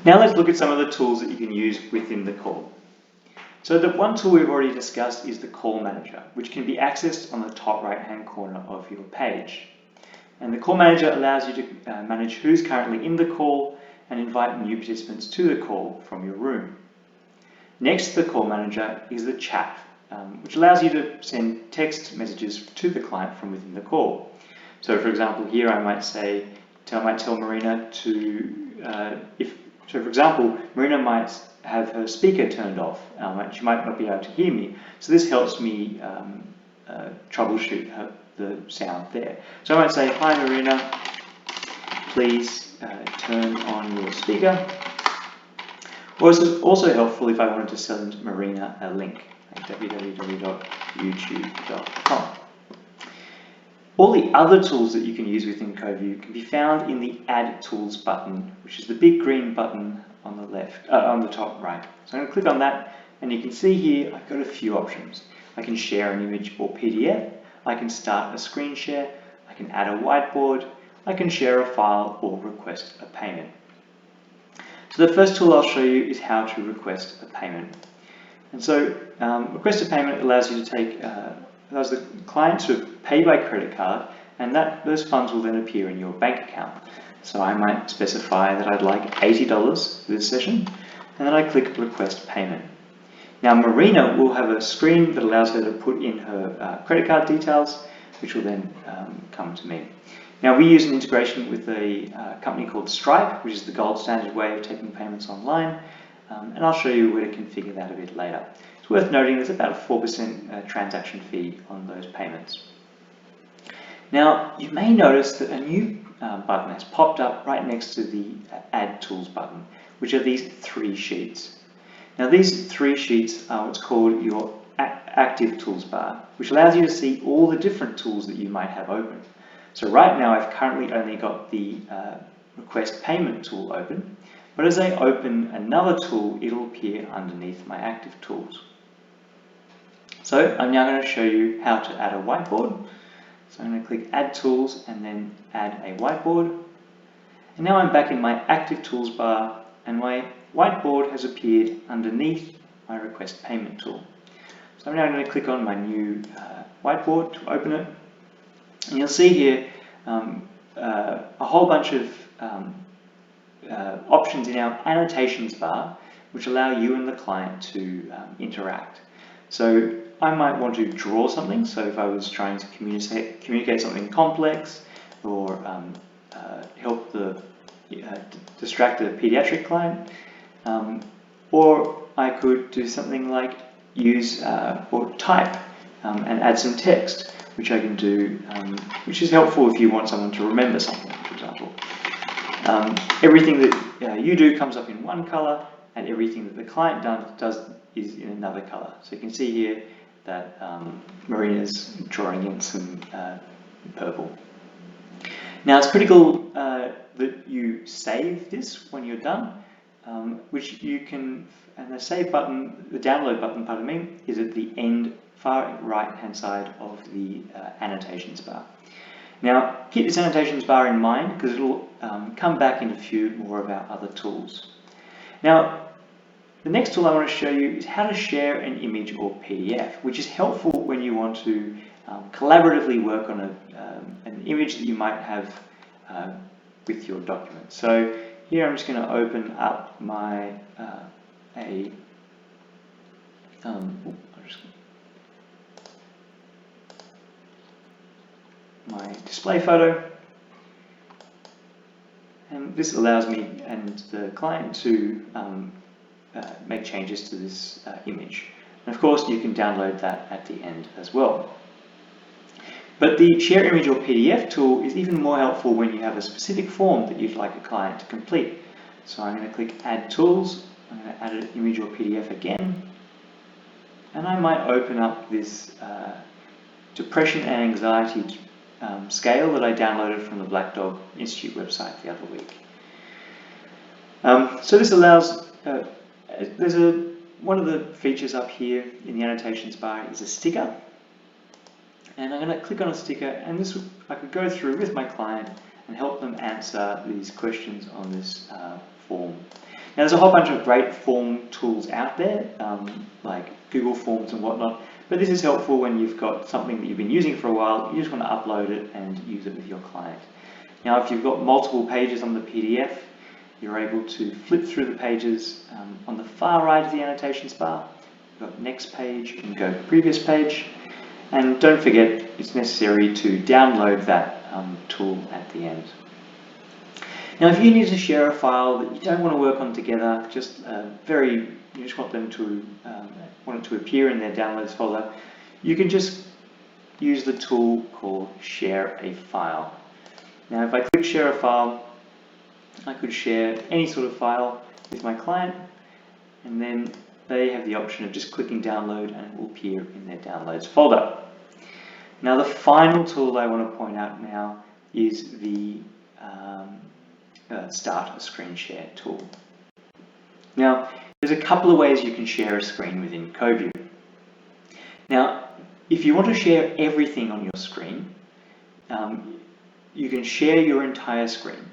Now let's look at some of the tools that you can use within the call. So the one tool we've already discussed is the call manager, which can be accessed on the top right hand corner of your page. And the call manager allows you to manage who's currently in the call and invite new participants to the call from your room. Next to the call manager is the chat, which allows you to send text messages to the client from within the call. So for example, here I might tell Marina to, for example, Marina might have her speaker turned off, and she might not be able to hear me. So this helps me troubleshoot the sound there. So I might say, hi Marina, please turn on your speaker. Or this is also helpful if I wanted to send Marina a link, like www.youtube.com. All the other tools that you can use within Coviu can be found in the Add Tools button, which is the big green button on the left, on the top right. So I'm going to click on that, and you can see here I've got a few options. I can share an image or PDF, I can start a screen share, I can add a whiteboard, I can share a file or request a payment. So the first tool I'll show you is how to request a payment. And so request a payment allows you to allows the client to pay by credit card, and those funds will then appear in your bank account. So I might specify that I'd like $80 for this session, and then I click request payment. Now Marina will have a screen that allows her to put in her credit card details, which will then come to me. Now we use an integration with a company called Stripe, which is the gold standard way of taking payments online, and I'll show you where to configure that a bit later. It's worth noting there's about a 4% transaction fee on those payments. Now you may notice that a new button has popped up right next to the Add Tools button, which are these 3 sheets. Now these 3 sheets are what's called your Active Tools bar, which allows you to see all the different tools that you might have open. So right now I've currently only got the Request Payment tool open, but as I open another tool, it'll appear underneath my active tools. So I'm now going to show you how to add a whiteboard. So I'm going to click Add Tools and then Add a Whiteboard. And now I'm back in my Active Tools bar, and my whiteboard has appeared underneath my Request Payment tool. So I'm now going to click on my new whiteboard to open it. And you'll see here a whole bunch of options in our annotations bar, which allow you and the client to interact. So I might want to draw something. So if I was trying to communicate something complex, or help distract a pediatric client, or I could do something like use or type and add some text, which I can do, which is helpful if you want someone to remember something, for example. Everything that you do comes up in one color, and everything that the client does is in another color. So you can see here that Marina's drawing in some purple. Now it's critical that you save this when you're done, which you can, and the save button, the download button, pardon me, is at the end, far right hand side of the annotations bar. Now keep this annotations bar in mind, because it'll come back in a few more of our other tools. Now the next tool I want to show you is how to share an image or PDF, which is helpful when you want to collaboratively work on an image that you might have with your document. So here I'm just going to open up my my display photo, and this allows me and the client to make changes to this image. And of course you can download that at the end as well. But the Share Image or PDF tool is even more helpful when you have a specific form that you'd like a client to complete. So I'm going to click Add Tools, I'm going to add an image or PDF again, and I might open up this depression and anxiety scale that I downloaded from the Black Dog Institute website the other week. So this allows, one of the features up here in the annotations bar is a sticker. And I'm going to click on a sticker, and I could go through with my client and help them answer these questions on this form. Now there's a whole bunch of great form tools out there, like Google Forms and whatnot, but this is helpful when you've got something that you've been using for a while, you just want to upload it and use it with your client. Now if you've got multiple pages on the PDF, you're able to flip through the pages. On the far right of the annotations bar, you've got next page, you can go to previous page, and don't forget it's necessary to download that tool at the end. Now if you need to share a file that you don't want to work on together, you just want them to want it to appear in their downloads folder, you can just use the tool called Share a File. Now if I click Share a File, I could share any sort of file with my client, and then they have the option of just clicking download and it will appear in their downloads folder. Now the final tool I want to point out now is the Start a Screen Share tool. Now there's a couple of ways you can share a screen within Coviu. Now if you want to share everything on your screen, you can share your entire screen.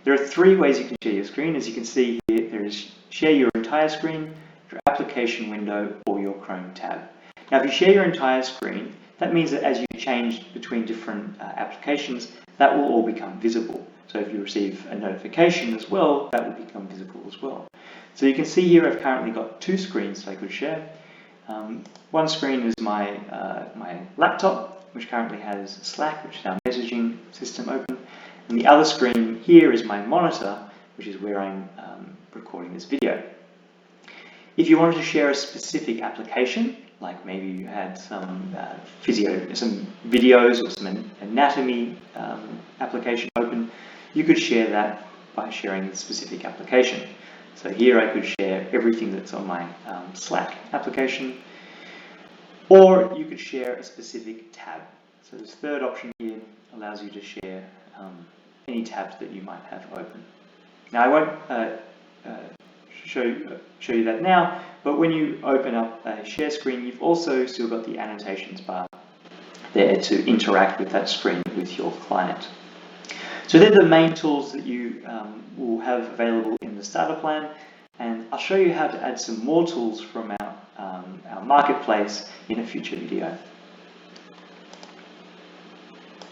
There are three ways you can share your screen. As you can see here, there is share your entire screen, your application window, or your Chrome tab. Now if you share your entire screen, that means that as you change between different applications, that will all become visible. So if you receive a notification as well, that will become visible as well. So you can see here I've currently got two screens that I could share. One screen is my laptop, which currently has Slack, which is our messaging system, open. And the other screen here is my monitor, which is where I'm recording this video. If you wanted to share a specific application, like maybe you had some videos or some anatomy application open, you could share that by sharing the specific application. So here I could share everything that's on my Slack application, or you could share a specific tab. So this third option here allows you to share any tabs that you might have open. Now I won't show you that now, but when you open up a share screen, you've also still got the annotations bar there to interact with that screen with your client. So they're the main tools that you will have available in the starter plan, and I'll show you how to add some more tools from our marketplace in a future video.